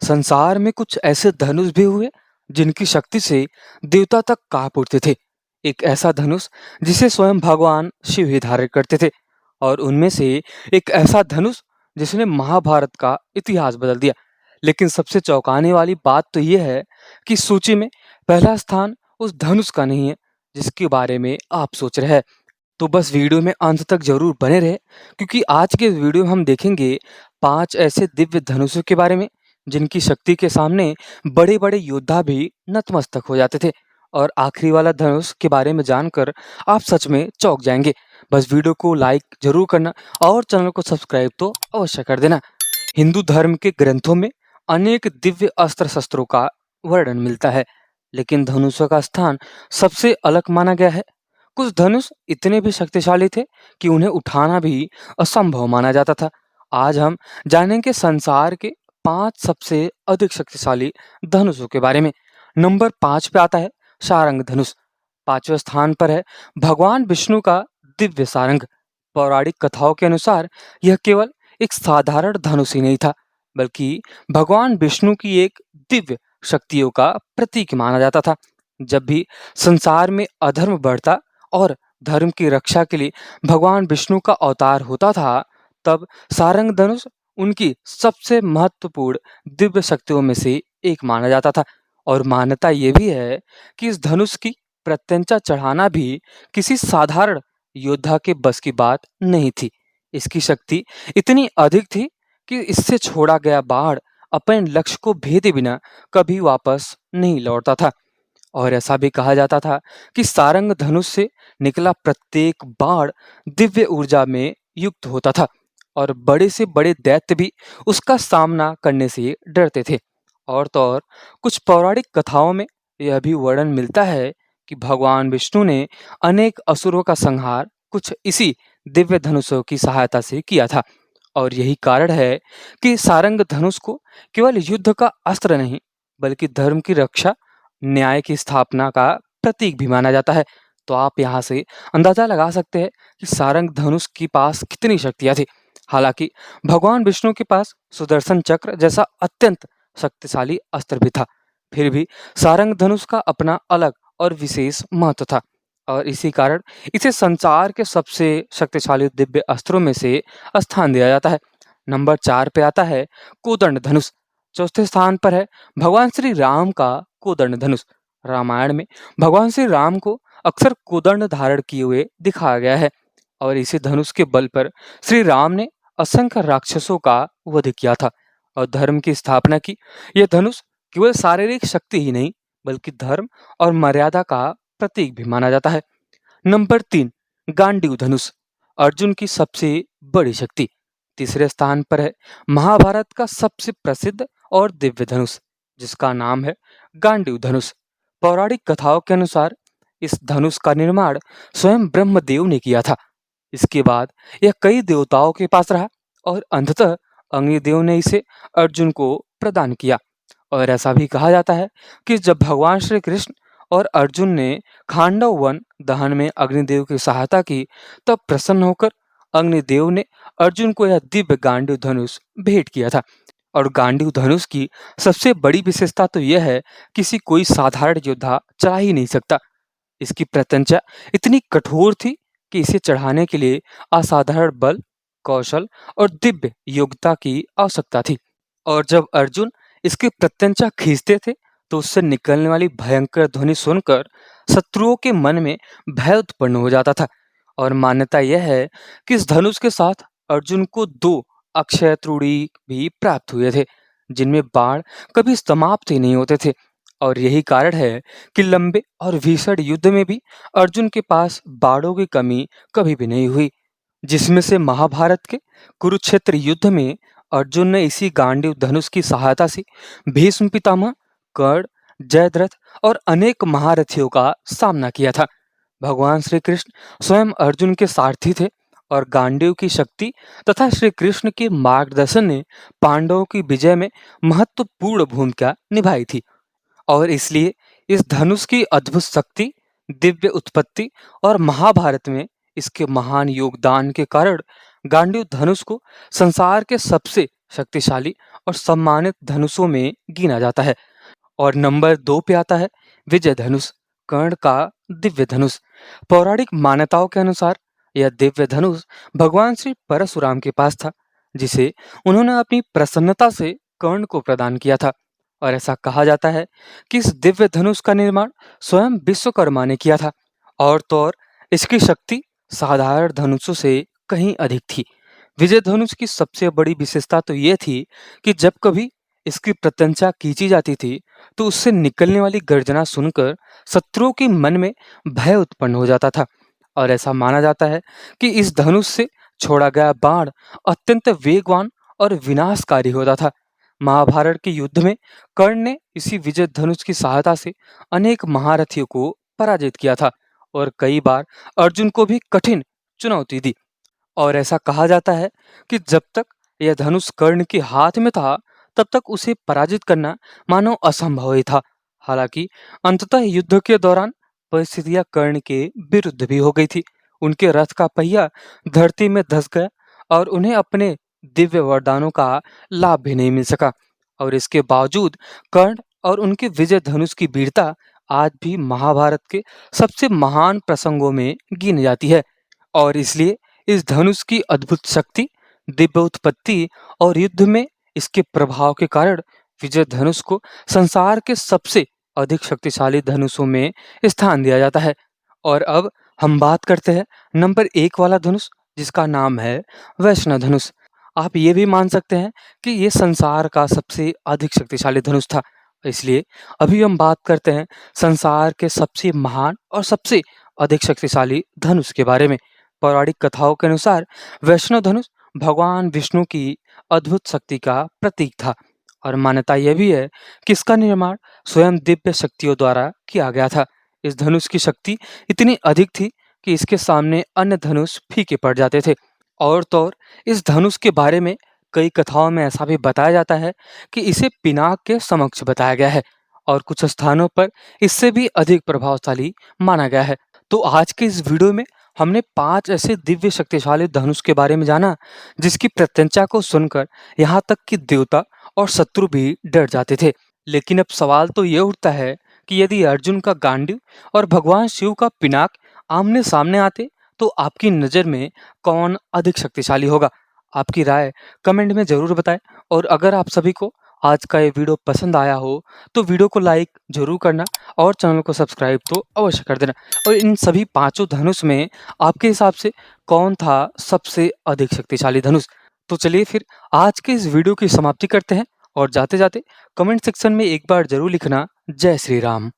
संसार में कुछ ऐसे धनुष भी हुए जिनकी शक्ति से देवता तक कांप उठते थे। एक ऐसा धनुष जिसे स्वयं भगवान शिव ही धारण करते थे, और उनमें से एक ऐसा धनुष जिसने महाभारत का इतिहास बदल दिया। लेकिन सबसे चौंकाने वाली बात तो यह है कि सूची में पहला स्थान उस धनुष का नहीं है जिसके बारे में आप सोच रहे हैं। तो बस वीडियो में अंत तक जरूर बने रहे, क्योंकि आज के वीडियो में हम देखेंगे 5 ऐसे दिव्य धनुषों के बारे में जिनकी शक्ति के सामने बड़े बड़े योद्धा भी नतमस्तक हो जाते थे। और आखिरी वाला धनुष के बारे में जानकर आप सच में चौंक जाएंगे। बस वीडियो को लाइक जरूर करना और चैनल को सब्सक्राइब तो अवश्य कर देना। हिंदू धर्म के ग्रंथों में अनेक दिव्य अस्त्र शस्त्रों का वर्णन मिलता है, लेकिन धनुषों का स्थान सबसे अलग माना गया है। कुछ धनुष इतने भी शक्तिशाली थे कि उन्हें उठाना भी असंभव माना जाता था। आज हम जानेंगे संसार के 5 सबसे अधिक शक्तिशाली धनुषों के बारे में। नंबर 5 पे आता है सारंग धनुष। 5वें स्थान पर है भगवान विष्णु का दिव्य सारंग। पौराणिक कथाओं के अनुसार यह केवल एक साधारण धनुष ही नहीं था, बल्कि भगवान विष्णु की एक दिव्य शक्तियों का प्रतीक माना जाता था। जब भी संसार में अधर्म बढ़ता और धर्म की रक्षा के लिए भगवान विष्णु का अवतार होता था, तब सारंग धनुष उनकी सबसे महत्वपूर्ण दिव्य शक्तियों में से एक माना जाता था। और मान्यता ये भी है कि इस धनुष की प्रत्यंचा चढ़ाना भी किसी साधारण योद्धा के बस की बात नहीं थी। इसकी शक्ति इतनी अधिक थी कि इससे छोड़ा गया बाण अपने लक्ष्य को भेदे बिना कभी वापस नहीं लौटता था। और ऐसा भी कहा जाता था कि सारंग धनुष से निकला प्रत्येक बाण दिव्य ऊर्जा में युक्त होता था, और बड़े से बड़े दैत्य भी उसका सामना करने से डरते थे। और तो और कुछ पौराणिक कथाओं में यह भी वर्णन मिलता है कि भगवान विष्णु ने अनेक असुरों का संहार कुछ इसी दिव्य धनुषों की सहायता से किया था। और यही कारण है कि सारंग धनुष को केवल युद्ध का अस्त्र नहीं, बल्कि धर्म की रक्षा, न्याय की स्थापना का प्रतीक भी माना जाता है। तो आप यहाँ से अंदाजा लगा सकते हैं कि सारंग धनुष के पास कितनी शक्तियां थी। हालांकि भगवान विष्णु के पास सुदर्शन चक्र जैसा अत्यंत शक्तिशाली अस्त्र भी था, फिर भी सारंग धनुष का अपना अलग और विशेष महत्व था, और इसी कारण इसे संसार के सबसे शक्तिशाली दिव्य अस्त्रों में से स्थान दिया जाता है। नंबर 4 पे आता है कोदंड धनुष। चौथे स्थान पर है भगवान श्री राम का कोदंड धनुष। रामायण में भगवान श्री राम को अक्सर कोदंड धारण किए हुए दिखाया गया है, और इसी धनुष के बल पर श्री राम ने असंख्य राक्षसों का वध किया था और धर्म की स्थापना की। यह धनुष केवल शारीरिक शक्ति ही नहीं, बल्कि धर्म और मर्यादा का प्रतीक भी माना जाता है। नंबर 3 गांडीव धनुष, अर्जुन की सबसे बड़ी शक्ति। तीसरे स्थान पर है महाभारत का सबसे प्रसिद्ध और दिव्य धनुष, जिसका नाम है गांडीव धनुष। पौराणिक कथाओं के अनुसार इस धनुष का निर्माण स्वयं ब्रह्मदेव ने किया था। इसके बाद यह कई देवताओं के पास रहा, और अंततः अग्निदेव ने इसे अर्जुन को प्रदान किया। और ऐसा भी कहा जाता है कि जब भगवान श्री कृष्ण और अर्जुन ने खांडव वन दहन में अग्निदेव की सहायता की, तब प्रसन्न होकर अग्निदेव ने अर्जुन को यह दिव्य गांडीव धनुष भेंट किया था। और गांडीव धनुष की सबसे बड़ी विशेषता तो यह है कि इसे कोई साधारण योद्धा चढ़ा ही नहीं सकता। इसकी प्रत्यंचा इतनी कठोर थी कि इसे चढ़ाने के लिए असाधारण बल, कौशल और दिव्य योग्यता की आवश्यकता थी। और जब अर्जुन इसकी प्रत्यंचा खींचते थे, तो उससे निकलने वाली भयंकर ध्वनि सुनकर शत्रुओं के मन में भय उत्पन्न हो जाता था। और मान्यता यह है कि इस धनुष के साथ अर्जुन को 2 अक्षय त्रुड़ी भी प्राप्त हुए थे, जिनमें बाण कभी समाप्त ही नहीं होते थे। और यही कारण है कि लंबे और भीषण युद्ध में भी अर्जुन के पास बाणों की कमी कभी भी नहीं हुई। जिसमें से महाभारत के कुरुक्षेत्र युद्ध में अर्जुन ने इसी गांडीव धनुष की सहायता से भीष्म पितामह, कर्ण, जयद्रथ और अनेक महारथियों का सामना किया था। भगवान श्री कृष्ण स्वयं अर्जुन के सारथी थे, और गांडीव की शक्ति तथा श्री कृष्ण के मार्गदर्शन ने पांडवों की विजय में महत्वपूर्ण भूमिका निभाई थी। और इसलिए इस धनुष की अद्भुत शक्ति, दिव्य उत्पत्ति और महाभारत में इसके महान योगदान के कारण गांडीव धनुष को संसार के सबसे शक्तिशाली और सम्मानित धनुषों में गिना जाता है। और नंबर 2 पे आता है विजय धनुष, कर्ण का दिव्य धनुष। पौराणिक मान्यताओं के अनुसार यह दिव्य धनुष भगवान श्री परशुराम के पास था, जिसे उन्होंने अपनी प्रसन्नता से कर्ण को प्रदान किया था। और ऐसा कहा जाता है कि इस दिव्य धनुष का निर्माण स्वयं विश्वकर्मा ने किया था, और तो और इसकी शक्ति साधारण धनुषों से कहीं अधिक थी। विजय धनुष की सबसे बड़ी विशेषता तो ये थी कि जब कभी इसकी प्रत्यंचा खींची जाती थी, तो उससे निकलने वाली गर्जना सुनकर शत्रुओं के मन में भय उत्पन्न हो जाता था। और ऐसा माना जाता है कि इस धनुष से छोड़ा गया बाण अत्यंत वेगवान और विनाशकारी होता था। महाभारत के युद्ध में कर्ण ने इसी विजय धनुष की सहायता से अनेक महारथियों को पराजित किया था, और कई बार अर्जुन को भी कठिन चुनौती दी। और ऐसा कहा जाता है कि जब तक यह धनुष कर्ण के हाथ में था, तब तक उसे पराजित करना मानो असंभव ही था। हालांकि अंततः युद्ध के दौरान परिस्थितियां कर्ण के विरुद्ध भी हो गई थी। उनके रथ का पहिया धरती में धंस गया, और उन्हें अपने दिव्य वरदानों का लाभ भी नहीं मिल सका। और इसके बावजूद कर्ण और उनके विजय धनुष की वीरता आज भी महाभारत के सबसे महान प्रसंगों में गिनी जाती है। और इसलिए इस धनुष की अद्भुत शक्ति, दिव्य उत्पत्ति और युद्ध में इसके प्रभाव के कारण विजय धनुष को संसार के सबसे अधिक शक्तिशाली धनुषों में स्थान दिया जाता है। और अब हम बात करते हैं नंबर 1 वाला धनुष, जिसका नाम है वैष्णव धनुष। आप ये भी मान सकते हैं कि ये संसार का सबसे अधिक शक्तिशाली धनुष था। इसलिए अभी हम बात करते हैं संसार के सबसे महान और सबसे अधिक शक्तिशाली धनुष के बारे में। पौराणिक कथाओं के अनुसार वैष्णव धनुष भगवान विष्णु की अद्भुत शक्ति का प्रतीक था, और मान्यता यह भी है कि इसका निर्माण स्वयं दिव्य शक्तियों द्वारा किया गया था। इस धनुष की शक्ति इतनी अधिक थी कि इसके सामने अन्य धनुष फीके पड़ जाते थे। और तो और इस धनुष के बारे में कई कथाओं में ऐसा भी बताया जाता है कि इसे पिनाक के समक्ष बताया गया है, और कुछ स्थानों पर इससे भी अधिक प्रभावशाली माना गया है। तो आज के इस वीडियो में हमने 5 ऐसे दिव्य शक्तिशाली धनुष के बारे में जाना, जिसकी प्रत्यंचा को सुनकर यहाँ तक कि देवता और शत्रु भी डर जाते थे। लेकिन अब सवाल तो ये उठता है कि यदि अर्जुन का गांडीव और भगवान शिव का पिनाक आमने सामने आते, तो आपकी नज़र में कौन अधिक शक्तिशाली होगा? आपकी राय कमेंट में ज़रूर बताएं। और अगर आप सभी को आज का ये वीडियो पसंद आया हो, तो वीडियो को लाइक जरूर करना और चैनल को सब्सक्राइब तो अवश्य कर देना। और इन सभी 5 धनुष में आपके हिसाब से कौन था सबसे अधिक शक्तिशाली धनुष? तो चलिए फिर आज के इस वीडियो की समाप्ति करते हैं, और जाते जाते कमेंट सेक्शन में एक बार जरूर लिखना जय श्री राम।